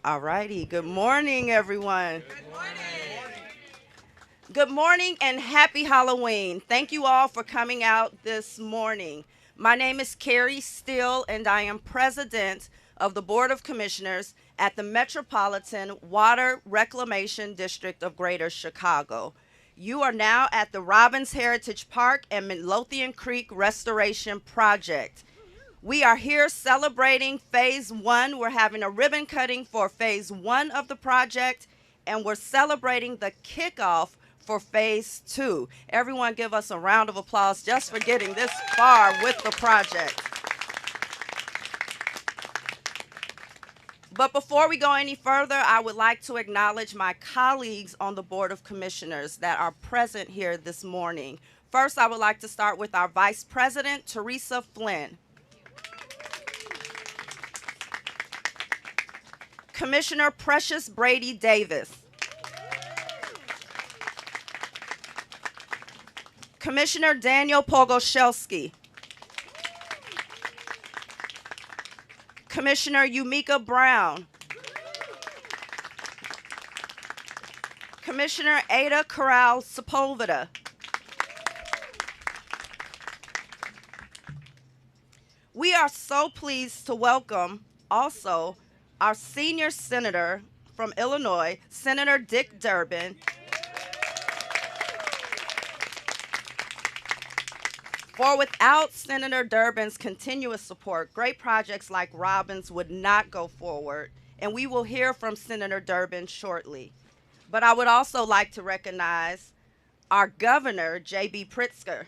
All righty. Good morning, everyone. Good morning and happy Halloween. Thank you all for coming out this morning. My name is Carrie Steele, and I am president of the Board of Commissioners at the Metropolitan Water Reclamation District of Greater Chicago. You are now at the Robbins Heritage Park and Midlothian Creek Restoration Project. We are here celebrating phase one. We're having a ribbon cutting for phase one of the project, and we're celebrating the kickoff for phase two. Everyone give us a round of applause just for getting this far with the project. But before we go any further, I would like to acknowledge my colleagues on the Board of Commissioners that are present here this morning. First, I would like to start with our Vice President, Teresa Flynn. Commissioner Precious Brady Davis. Commissioner Daniel Pogoszelski. Commissioner Yumika Brown. Commissioner Ada Corral Sepulveda. We are so pleased to welcome also our senior senator from Illinois, Senator Dick Durbin. For without Senator Durbin's continuous support, great projects like Robbins would not go forward, and we will hear from Senator Durbin shortly. But I would also like to recognize our governor, J.B. Pritzker.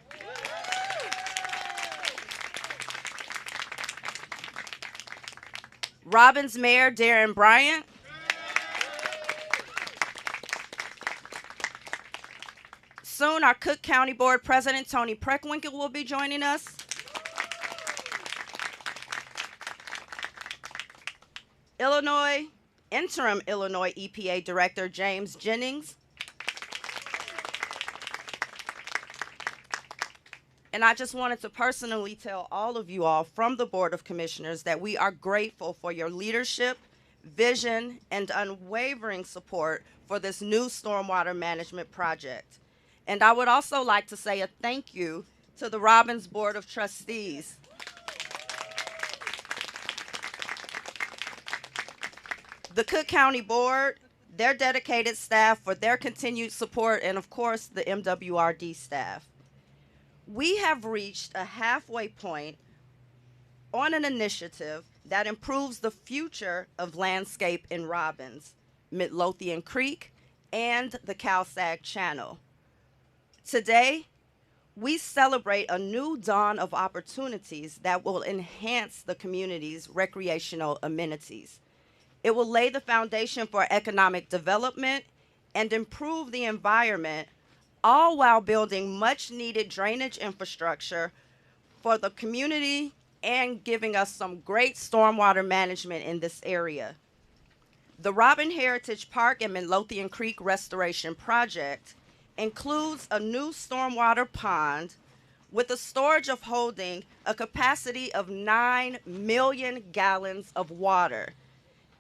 Robbins Mayor Darren Bryant. Soon, our Cook County Board President Tony Preckwinkle will be joining us. Interim Illinois EPA Director James Jennings. And I just wanted to personally tell all of you all from the Board of Commissioners that we are grateful for your leadership, vision, and unwavering support for this new stormwater management project. And I would also like to say a thank you to the Robbins Board of Trustees. The Cook County Board, their dedicated staff for their continued support, and of course the MWRD staff. We have reached a halfway point on an initiative that improves the future of landscape in Robbins, Midlothian Creek, and the Cal-Sag Channel. Today, we celebrate a new dawn of opportunities that will enhance the community's recreational amenities. It will lay the foundation for economic development and improve the environment, all while building much-needed drainage infrastructure for the community and giving us some great stormwater management in this area. The Robbins Heritage Park and Midlothian Creek Restoration Project includes a new stormwater pond with a storage of holding a capacity of 9 million gallons of water.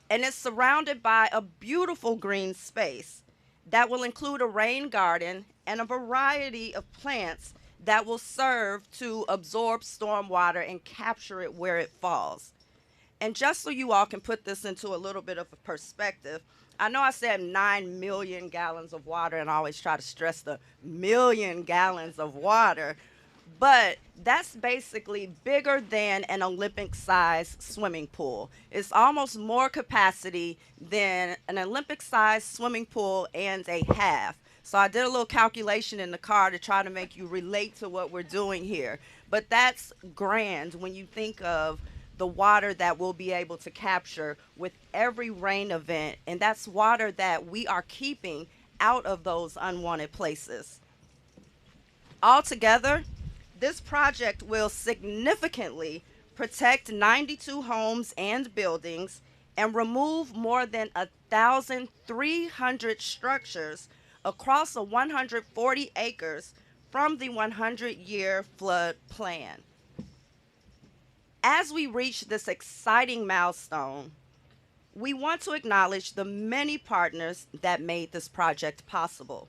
And it's surrounded by a beautiful green space that will include a rain garden and a variety of plants that will serve to absorb stormwater and capture it where it falls. And just so you all can put this into a little bit of a perspective, I know I said 9 million gallons of water, and I always try to stress the million gallons of water, but that's basically bigger than an Olympic-sized swimming pool. It's almost more capacity than an Olympic-sized swimming pool and a half. So I did a little calculation in the car to try to make you relate to what we're doing here. But that's grand when you think of the water that we'll be able to capture with every rain event, and that's water that we are keeping out of those unwanted places. Altogether, this project will significantly protect 92 homes and buildings and remove more than 1,300 structures across a 140 acres from the 100-year flood plan. As we reach this exciting milestone, We want to acknowledge the many partners that made this project possible,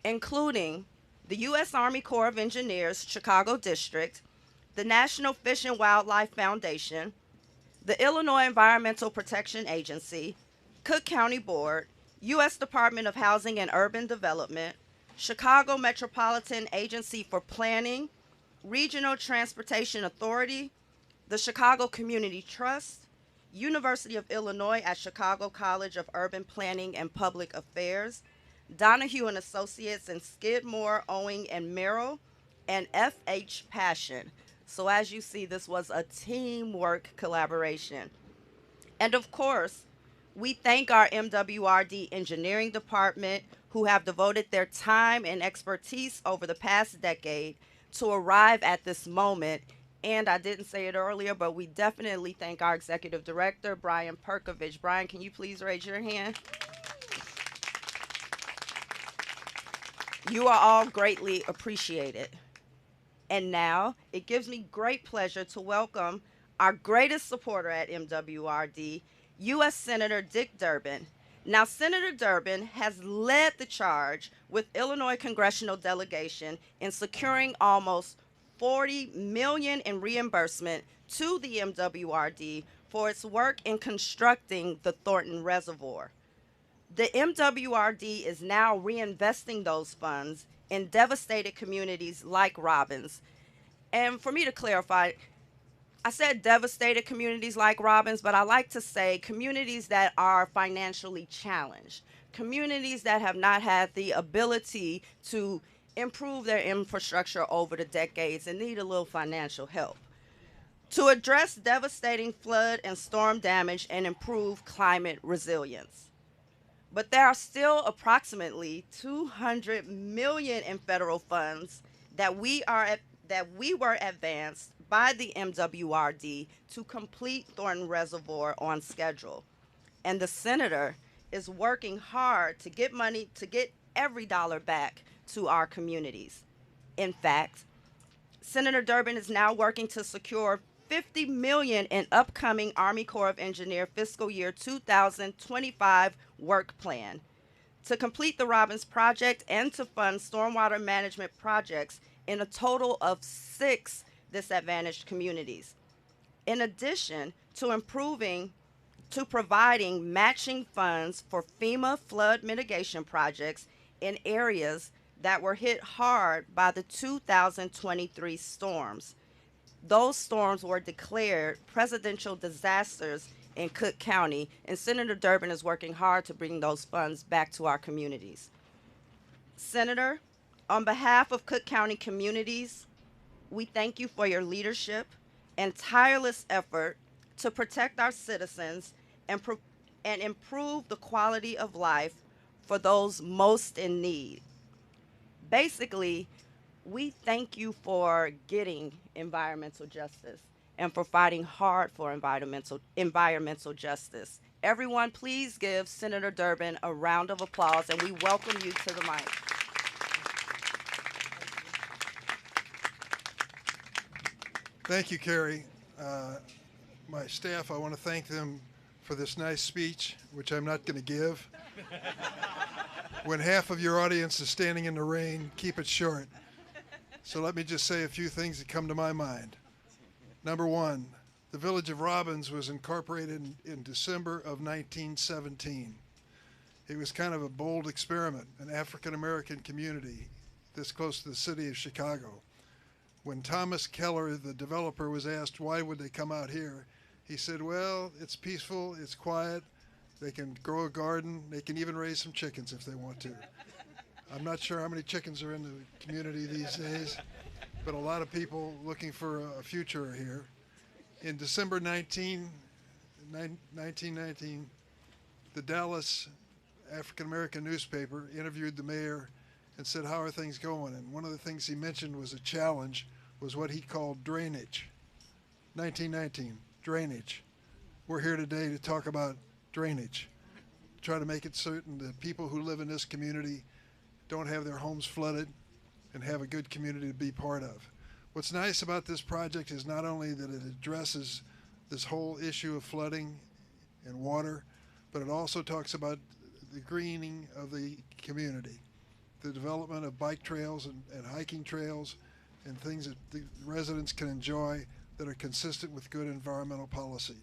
including the U.S. Army Corps of Engineers, Chicago District, the National Fish and Wildlife Foundation, the Illinois Environmental Protection Agency, Cook County Board, U.S. Department of Housing and Urban Development, Chicago Metropolitan Agency for Planning, Regional Transportation Authority, the Chicago Community Trust, University of Illinois at Chicago College of Urban Planning and Public Affairs, Donahue and Associates in Skidmore, Owing and Merrill, and F.H. Passion. So as you see, this was a teamwork collaboration. And of course, we thank our MWRD engineering department who have devoted their time and expertise over the past decade to arrive at this moment. And I didn't say it earlier, but we definitely thank our executive director, Brian Perkovich. Brian, can you please raise your hand? You are all greatly appreciated. And now it gives me great pleasure to welcome our greatest supporter at MWRD, U.S. Senator Dick Durbin. Now, Senator Durbin has led the charge with Illinois congressional delegation in securing almost $40 million in reimbursement to the MWRD for its work in constructing the Thornton Reservoir. The MWRD is now reinvesting those funds in devastated communities like Robbins. And for me to clarify, I said devastated communities like Robbins, but I like to say communities that are financially challenged, communities that have not had the ability to improve their infrastructure over the decades and need a little financial help to address devastating flood and storm damage and improve climate resilience. But there are still approximately $200 million in federal funds that were advanced by the MWRD to complete Thornton Reservoir on schedule. And the senator is working hard to get money, to get every dollar back to our communities. In fact, Senator Durbin is now working to secure $50 million in upcoming Army Corps of Engineers fiscal year 2025 work plan to complete the Robbins project and to fund stormwater management projects in a total of 6 disadvantaged communities. In addition to providing matching funds for FEMA flood mitigation projects in areas that were hit hard by the 2023 storms. Those storms were declared presidential disasters in Cook County, and Senator Durbin is working hard to bring those funds back to our communities. Senator, on behalf of Cook County communities, we thank you for your leadership and tireless effort to protect our citizens and improve the quality of life for those most in need. Basically, we thank you for getting environmental justice and for fighting hard for environmental justice. Everyone, please give Senator Durbin a round of applause, and we welcome you to the mic. Thank you, Carrie. My staff, I want to thank them for this nice speech, which I'm not going to give. When half of your audience is standing in the rain, keep it short. So let me just say a few things that come to my mind. Number one, the village of Robbins was incorporated in December of 1917. It was kind of a bold experiment, an African-American community this close to the city of Chicago. When Thomas Keller, the developer, was asked why would they come out here, he said, well, it's peaceful, it's quiet, they can grow a garden, they can even raise some chickens if they want to. I'm not sure how many chickens are in the community these days, but a lot of people looking for a future are here. In December 1919, the Dallas African-American newspaper interviewed the mayor and said, how are things going? And one of the things he mentioned was a challenge, was what he called drainage. 1919, drainage. We're here today to talk about drainage, try to make it certain that people who live in this community don't have their homes flooded and have a good community to be part of. What's nice about this project is not only that it addresses this whole issue of flooding and water, but it also talks about the greening of the community, the development of bike trails and hiking trails and things that the residents can enjoy that are consistent with good environmental policy.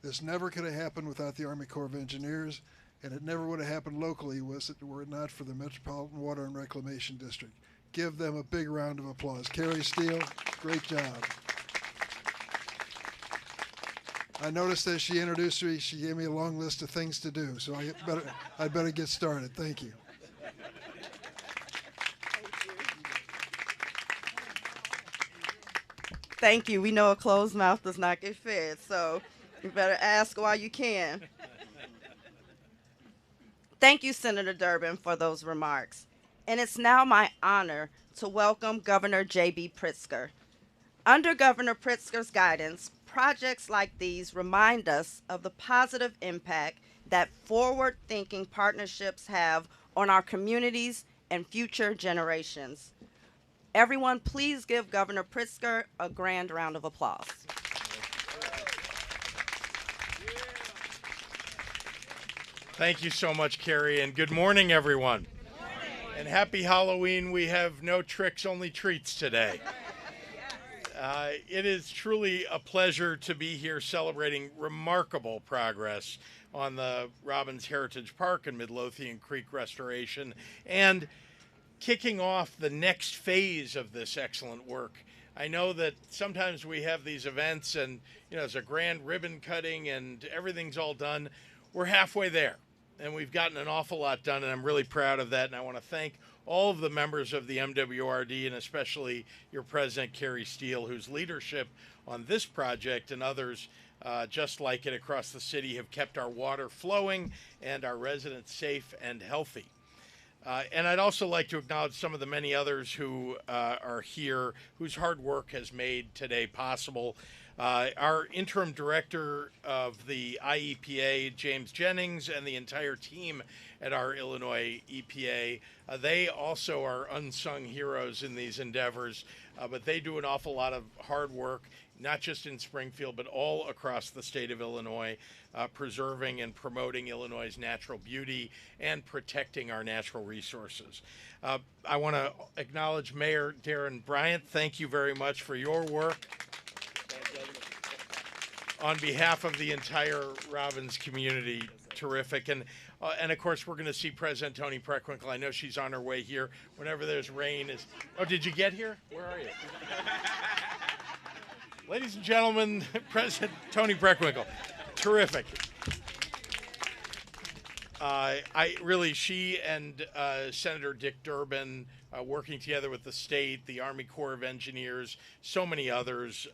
This never could have happened without the Army Corps of Engineers, and it never would have happened locally were it not for the Metropolitan Water and Reclamation District. Give them a big round of applause. Carrie Steele, great job. I noticed as she introduced me, she gave me a long list of things to do, so I'd better get started. Thank you. Thank you. We know a closed mouth does not get fed, so you better ask while you can. Thank you, Senator Durbin, for those remarks. And it's now my honor to welcome Governor J.B. Pritzker. Under Governor Pritzker's guidance, projects like these remind us of the positive impact that forward-thinking partnerships have on our communities and future generations. Everyone, please give Governor Pritzker a grand round of applause. Thank you so much, Carrie, and good morning, everyone. Good morning. And happy Halloween. We have no tricks, only treats today. It is truly a pleasure to be here celebrating remarkable progress on the Robbins Heritage Park and Midlothian Creek restoration and kicking off the next phase of this excellent work. I know that sometimes we have these events and, there's a grand ribbon cutting and everything's all done. We're halfway there, and we've gotten an awful lot done, and I'm really proud of that, and I want to thank all of the members of the MWRD, and especially your president, Carrie Steele, whose leadership on this project and others just like it across the city have kept our water flowing and our residents safe and healthy. And I'd also like to acknowledge some of the many others who are here, whose hard work has made today possible. Our interim director of the IEPA, James Jennings, and the entire team at our Illinois EPA, they also are unsung heroes in these endeavors, but they do an awful lot of hard work, not just in Springfield, but all across the state of Illinois, preserving and promoting Illinois' natural beauty and protecting our natural resources. I want to acknowledge Mayor Darren Bryant. Thank you very much for your work. On behalf of the entire Robbins community, terrific. And of course, we're going to see President Toni Preckwinkle. I know she's on her way here. Whenever there's rain, oh, did you get here? Where are you? Ladies and gentlemen, President Toni Preckwinkle, terrific. She and Senator Dick Durbin, working together with the state, the Army Corps of Engineers, so many others,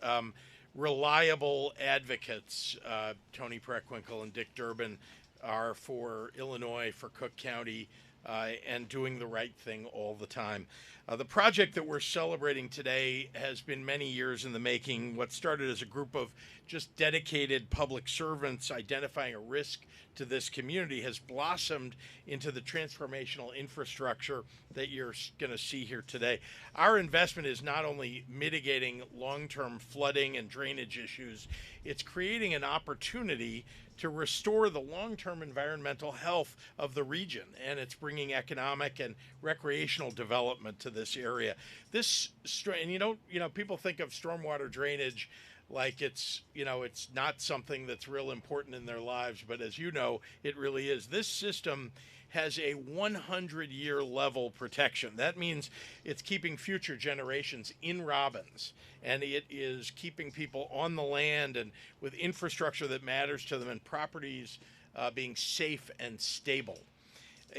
reliable advocates. Toni Preckwinkle and Dick Durbin are for Illinois, for Cook County, and doing the right thing all the time. The project that we're celebrating today has been many years in the making. What started as a group of just dedicated public servants identifying a risk to this community has blossomed into the transformational infrastructure that you're going to see here today. Our investment is not only mitigating long-term flooding and drainage issues, it's creating an opportunity to restore the long-term environmental health of the region, and it's bringing economic and recreational development to this area. And people think of stormwater drainage like it's not something that's real important in their lives, but as you know, it really is. This system has a 100-year level protection. That means it's keeping future generations in Robbins, and it is keeping people on the land and with infrastructure that matters to them and properties being safe and stable.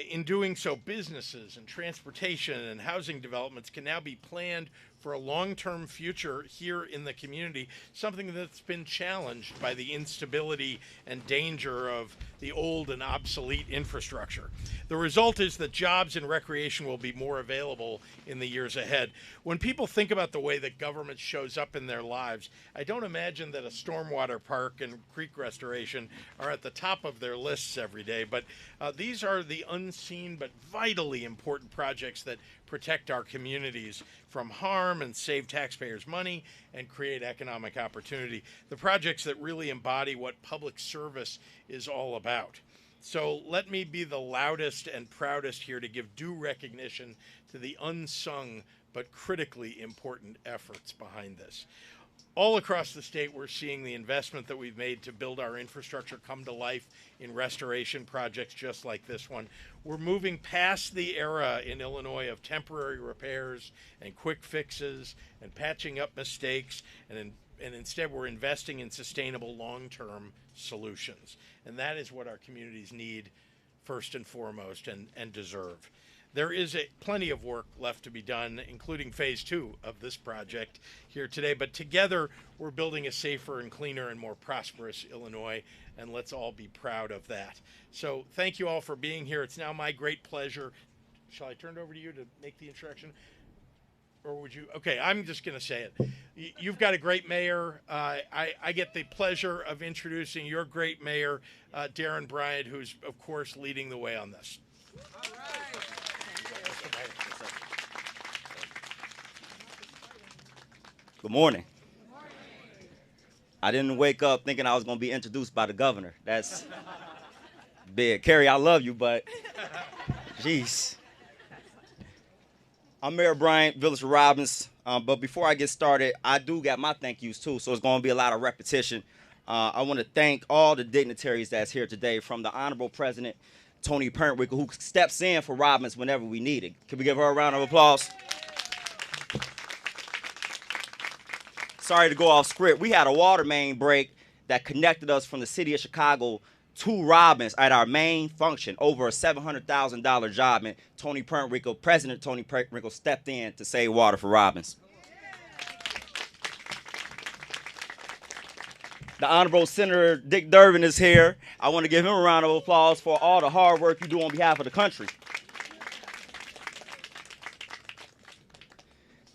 In doing so, businesses and transportation and housing developments can now be planned for a long-term future here in the community, something that's been challenged by the instability and danger of the old and obsolete infrastructure. The result is that jobs and recreation will be more available in the years ahead. When people think about the way that government shows up in their lives, I don't imagine that a stormwater park and creek restoration are at the top of their lists every day, but these are the unseen but vitally important projects that protect our communities from harm farm and save taxpayers money and create economic opportunity. The projects that really embody what public service is all about. So let me be the loudest and proudest here to give due recognition to the unsung but critically important efforts behind this. All across the state, we're seeing the investment that we've made to build our infrastructure come to life in restoration projects just like this one. We're moving past the era in Illinois of temporary repairs and quick fixes and patching up mistakes, and instead we're investing in sustainable long-term solutions. And that is what our communities need first and foremost and deserve. There is plenty of work left to be done, including phase 2 of this project here today. But together, we're building a safer and cleaner and more prosperous Illinois, and let's all be proud of that. So thank you all for being here. It's now my great pleasure. Shall I turn it over to you to make the introduction? Or would you? Okay, I'm just going to say it. You've got a great mayor. I get the pleasure of introducing your great mayor, Darren Bryant, who's, of course, leading the way on this. All right. Good morning. I didn't wake up thinking I was going to be introduced by the governor. That's big. Carrie, I love you, but jeez. I'm Mayor Bryant, Village of Robbins. But before I get started, I do got my thank yous too, so it's going to be a lot of repetition. I want to thank all the dignitaries that's here today, from the Honorable President Toni Preckwinkle, who steps in for Robbins whenever we need it. Can we give her a round of applause? Sorry to go off script. We had a water main break that connected us from the city of Chicago to Robbins at our main function, over a $700,000 job, and Toni Preckwinkle, President Toni Preckwinkle, stepped in to save water for Robbins. The Honorable Senator Dick Durbin is here. I want to give him a round of applause for all the hard work you do on behalf of the country.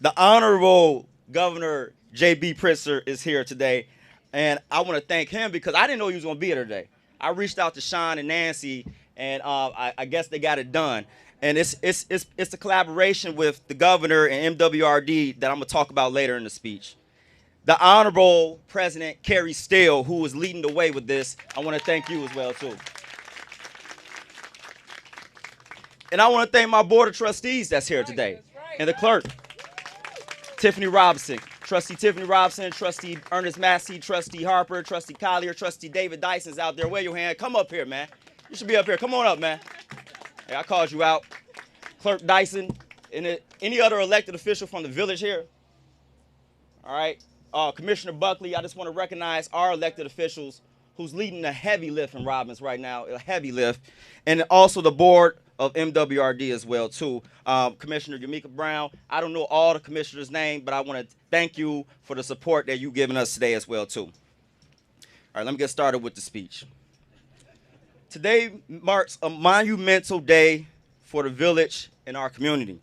The Honorable Governor J.B. Pritzker is here today, and I want to thank him because I didn't know he was going to be here today. I reached out to Sean and Nancy, and I guess they got it done. And it's a collaboration with the governor and MWRD that I'm going to talk about later in the speech. The Honorable President Carrie Steele, who is leading the way with this, I want to thank you as well, too. And I want to thank my board of trustees that's here today, and the clerk, Tiffany Robinson. Trustee Tiffany Robinson, Trustee Ernest Massey, Trustee Harper, Trustee Collier, Trustee David Dyson's out there. Wave your hand. Come up here, man. You should be up here. Come on up, man. Hey, I called you out. Clerk Dyson, and any other elected official from the village here? All right. Commissioner Buckley, I just want to recognize our elected officials who's leading a heavy lift in Robbins right now, a heavy lift, and also the board of MWRD as well, too. Commissioner Yamika Brown, I don't know all the commissioners' names, but I want to thank you for the support that you've given us today as well, too. All right, let me get started with the speech. Today marks a monumental day for the village and our community,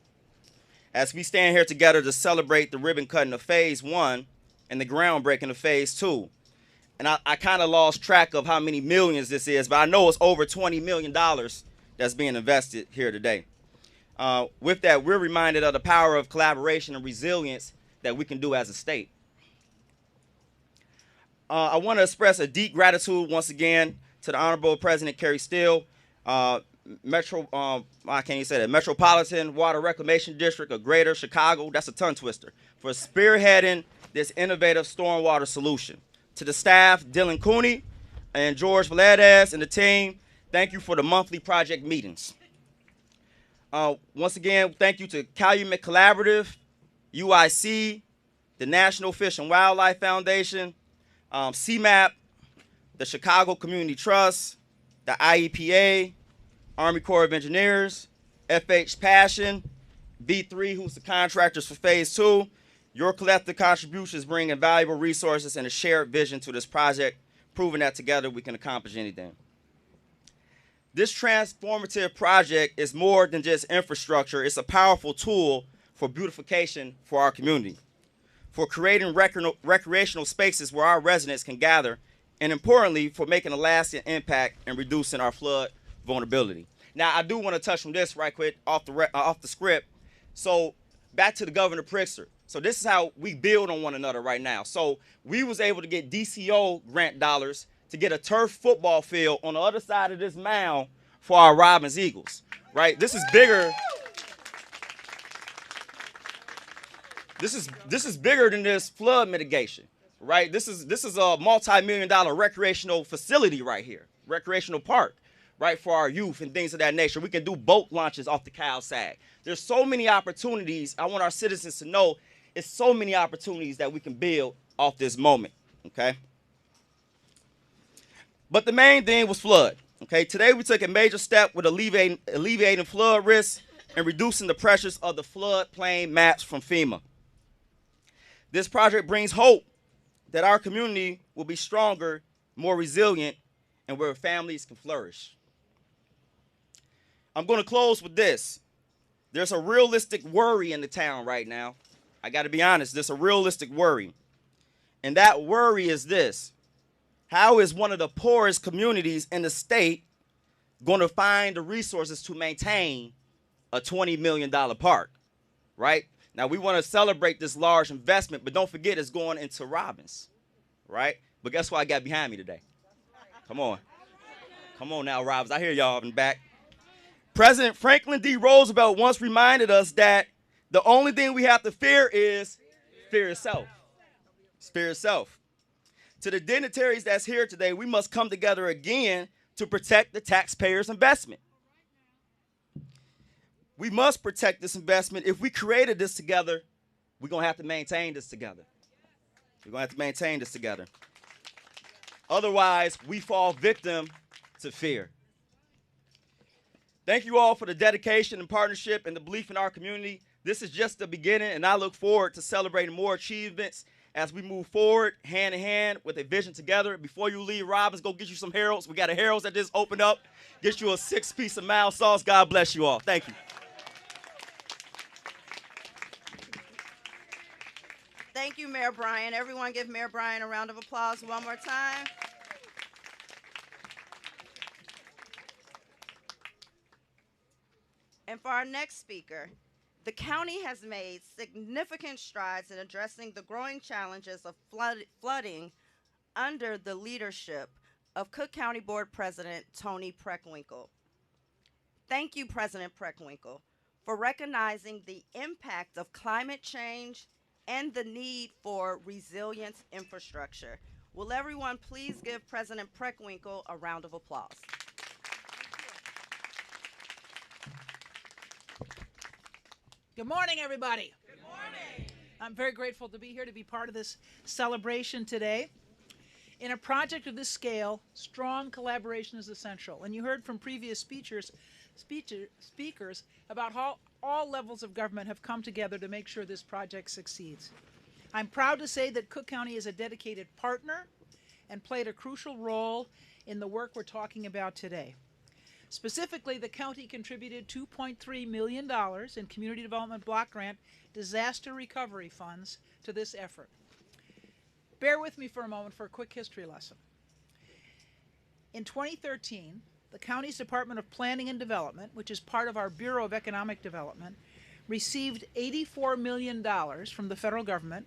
as we stand here together to celebrate the ribbon cutting of Phase 1 and the groundbreaking of Phase 2. And I kind of lost track of how many millions this is, but I know it's over $20 million that's being invested here today. With that, we're reminded of the power of collaboration and resilience that we can do as a state. I want to express a deep gratitude once again to the Honorable President Carrie Steele, Metropolitan Water Reclamation District of Greater Chicago, that's a tongue twister, for spearheading this innovative stormwater solution. To the staff, Dylan Cooney and George Valadez and the team, thank you for the monthly project meetings. Once again, thank you to Calumet Collaborative, UIC, the National Fish and Wildlife Foundation, CMAP, the Chicago Community Trust, the IEPA, Army Corps of Engineers, FH Passion, B3, who's the contractors for Phase 2. Your collective contributions bring invaluable resources and a shared vision to this project, proving that together we can accomplish anything. This transformative project is more than just infrastructure. It's a powerful tool for beautification for our community, for creating recreational spaces where our residents can gather, and importantly, for making a lasting impact and reducing our flood vulnerability. Now, I do want to touch on this right quick off the script. So back to the Governor Pritzker. So this is how we build on one another right now. So we was able to get DCO grant dollars to get a turf football field on the other side of this mound for our Robbins Eagles, right? This is bigger. This is bigger than this flood mitigation, right? This is a multi-million-dollar recreational facility right here, recreational park, right, for our youth and things of that nature. We can do boat launches off the Cal Sag. There's so many opportunities. I want our citizens to know it's so many opportunities that we can build off this moment, okay? But the main thing was flood, okay? Today we took a major step with alleviating flood risks and reducing the pressures of the floodplain maps from FEMA. This project brings hope that our community will be stronger, more resilient, and where families can flourish. I'm going to close with this. There's a realistic worry in the town right now. I got to be honest, there's a realistic worry. And that worry is this: how is one of the poorest communities in the state going to find the resources to maintain a $20 million park, right? Now, we want to celebrate this large investment, but don't forget it's going into Robbins, right? But guess what I got behind me today? Come on. Come on now, Robbins. I hear y'all in the back. President Franklin D. Roosevelt once reminded us that the only thing we have to fear is fear itself. It's fear itself. To the dignitaries that's here today, we must come together again to protect the taxpayers' investment. We must protect this investment. If we created this together, we're going to have to maintain this together. We're going to have to maintain this together. Otherwise, we fall victim to fear. Thank you all for the dedication and partnership and the belief in our community. This is just the beginning, and I look forward to celebrating more achievements as we move forward hand in hand with a vision together. Before you leave Robbins, go get you some Harold's. We got a Harold's that just opened up. Get you a 6-piece of mild sauce. God bless you all. Thank you. Thank you, Mayor Bryan. Everyone give Mayor Bryan a round of applause one more time. And for our next speaker, the county has made significant strides in addressing the growing challenges of flooding under the leadership of Cook County Board President Tony Preckwinkle. Thank you, President Preckwinkle, for recognizing the impact of climate change and the need for resilient infrastructure. Will everyone please give President Preckwinkle a round of applause? Good morning, everybody. Good morning. I'm very grateful to be here to be part of this celebration today. In a project of this scale, strong collaboration is essential. And you heard from previous speakers about how all levels of government have come together to make sure this project succeeds. I'm proud to say that Cook County is a dedicated partner and played a crucial role in the work we're talking about today. Specifically, the county contributed $2.3 million in Community Development Block Grant disaster recovery funds to this effort. Bear with me for a moment for a quick history lesson. In 2013, the county's Department of Planning and Development, which is part of our Bureau of Economic Development, received $84 million from the federal government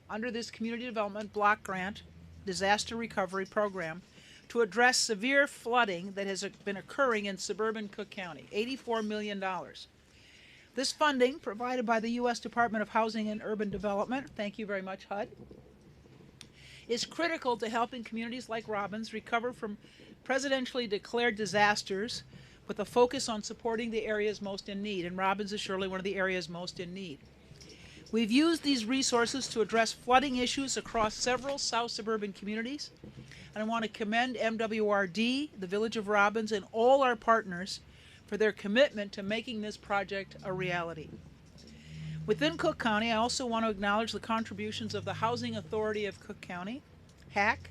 under this Community Development Block Grant disaster recovery program to address severe flooding that has been occurring in suburban Cook County, $84 million. This funding, provided by the U.S. Department of Housing and Urban Development, thank you very much, HUD, is critical to helping communities like Robbins recover from presidentially declared disasters with a focus on supporting the areas most in need, and Robbins is surely one of the areas most in need. We've used these resources to address flooding issues across several south suburban communities, and I want to commend MWRD, the Village of Robbins, and all our partners for their commitment to making this project a reality. Within Cook County, I also want to acknowledge the contributions of the Housing Authority of Cook County, HAC,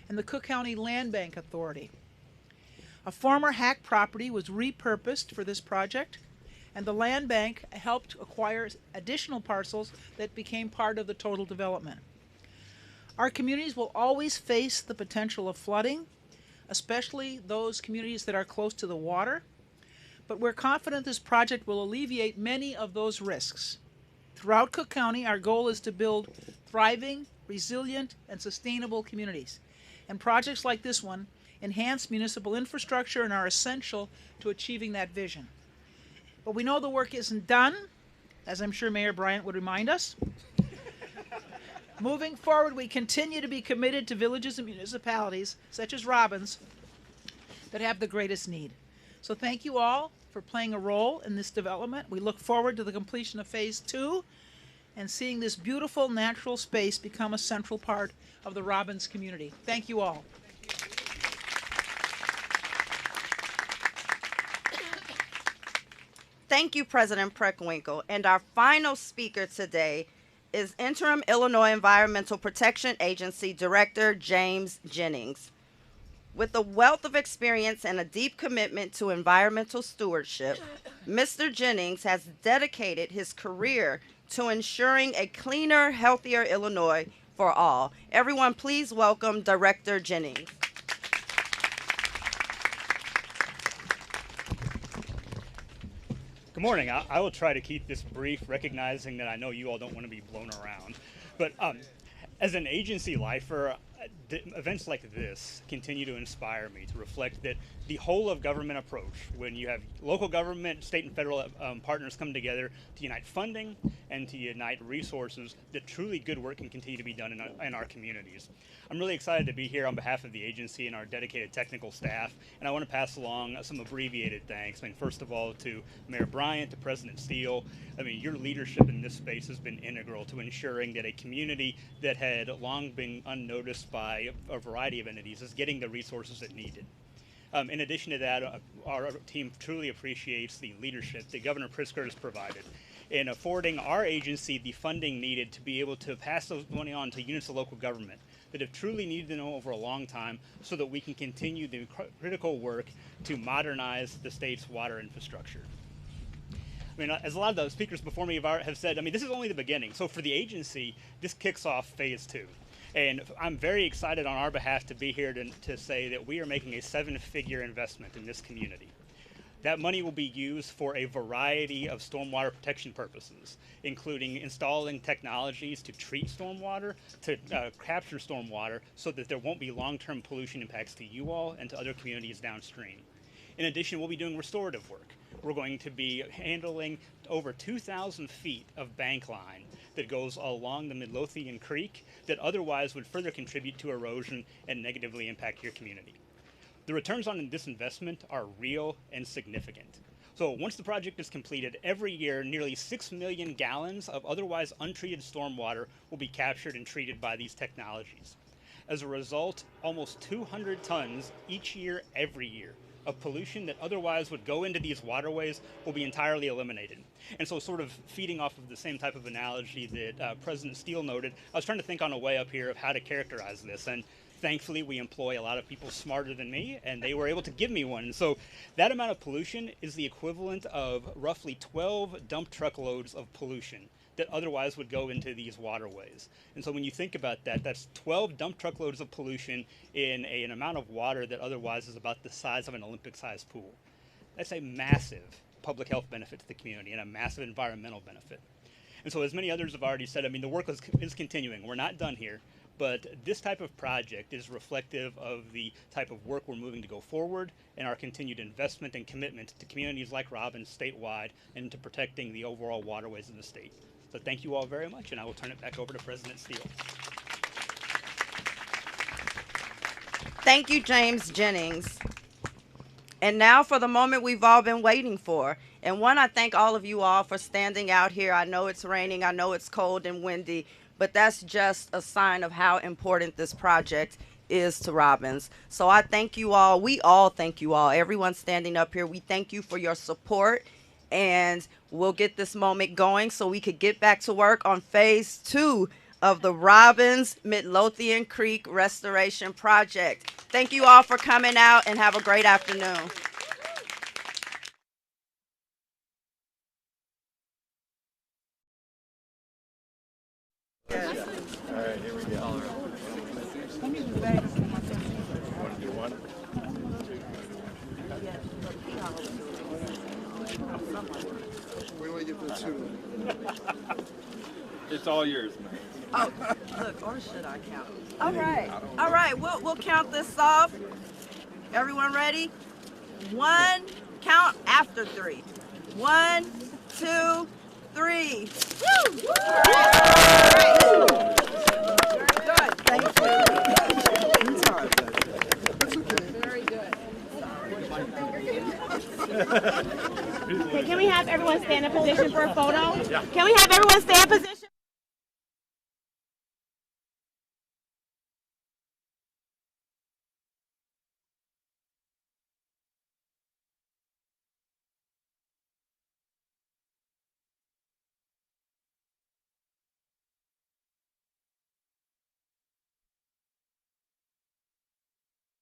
and the Cook County Land Bank Authority. A former HAC property was repurposed for this project, and the land bank helped acquire additional parcels that became part of the total development. Our communities will always face the potential of flooding, especially those communities that are close to the water, but we're confident this project will alleviate many of those risks Throughout Cook County, our goal is to build thriving, resilient, and sustainable communities. And projects like this one enhance municipal infrastructure and are essential to achieving that vision. But we know the work isn't done, as I'm sure Mayor Bryant would remind us. Moving forward, we continue to be committed to villages and municipalities, such as Robbins, that have the greatest need. So thank you all for playing a role in this development. We look forward to the completion of Phase 2 and seeing this beautiful natural space become a central part of the Robbins community. Thank you all. Thank you, President Preckwinkle. And our final speaker today is Interim Illinois Environmental Protection Agency Director James Jennings. With a wealth of experience and a deep commitment to environmental stewardship, Mr. Jennings has dedicated his career to ensuring a cleaner, healthier Illinois for all. Everyone, please welcome Director Jennings. Good morning. I will try to keep this brief, recognizing that I know you all don't want to be blown around. But as an agency lifer, events like this continue to inspire me to reflect that the whole of government approach, when you have local government, state and federal partners come together to unite funding and to unite resources, that truly good work can continue to be done in our communities. I'm really excited to be here on behalf of the agency and our dedicated technical staff, and I want to pass along some abbreviated thanks. I mean, first of all, to Mayor Bryant, to President Steele. I mean, your leadership in this space has been integral to ensuring that a community that had long been unnoticed by a variety of entities is getting the resources it needed. In addition to that, our team truly appreciates the leadership that Governor Pritzker has provided in affording our agency the funding needed to be able to pass those money on to units of local government that have truly needed to know over a long time so that we can continue the critical work to modernize the state's water infrastructure. I mean, as a lot of the speakers before me have said, I mean, this is only the beginning. So for the agency, this kicks off Phase 2. And I'm very excited on our behalf to be here to say that we are making a 7-figure investment in this community. That money will be used for a variety of stormwater protection purposes, including installing technologies to treat stormwater, to capture stormwater, so that there won't be long-term pollution impacts to you all and to other communities downstream. In addition, we'll be doing restorative work. We're going to be handling over 2,000 feet of bank line that goes along the Midlothian Creek that otherwise would further contribute to erosion and negatively impact your community. The returns on this investment are real and significant. So once the project is completed, every year nearly 6 million gallons of otherwise untreated stormwater will be captured and treated by these technologies. As a result, almost 200 tons each year, every year, of pollution that otherwise would go into these waterways will be entirely eliminated. And so sort of feeding off of the same type of analogy that President Steele noted, I was trying to think on a way up here of how to characterize this. And thankfully, we employ a lot of people smarter than me, and they were able to give me one. And so that amount of pollution is the equivalent of roughly 12 dump truck loads of pollution that otherwise would go into these waterways. And so when you think about that, that's 12 dump truck loads of pollution in an amount of water that otherwise is about the size of an Olympic-sized pool. That's a massive public health benefit to the community and a massive environmental benefit. And so as many others have already said, I mean, the work is continuing. We're not done here, but this type of project is reflective of the type of work we're moving to go forward and our continued investment and commitment to communities like Robbins statewide and to protecting the overall waterways in the state. So thank you all very much, and I will turn it back over to President Steele. Thank you, James Jennings. And now for the moment we've all been waiting for. And one, I thank all of you all for standing out here. I know it's raining, I know it's cold and windy, but that's just a sign of how important this project is to Robbins. So I thank you all. We all thank you all. Everyone standing up here, we thank you for your support. And we'll get this moment going so we could get back to work on Phase 2 of the Robbins Midlothian Creek Restoration Project. Thank you all for coming out and have a great afternoon. All right, here we go. Want to do one? Wait till we get the two. It's all yours, man. Oh, look, or should I count? All right, we'll count this off. Everyone ready? One, count after 3. 1, 2, 3. Woo! Good. Thank you. Very good. Okay, can we have everyone stand in position for a photo? Can we have everyone stand in position?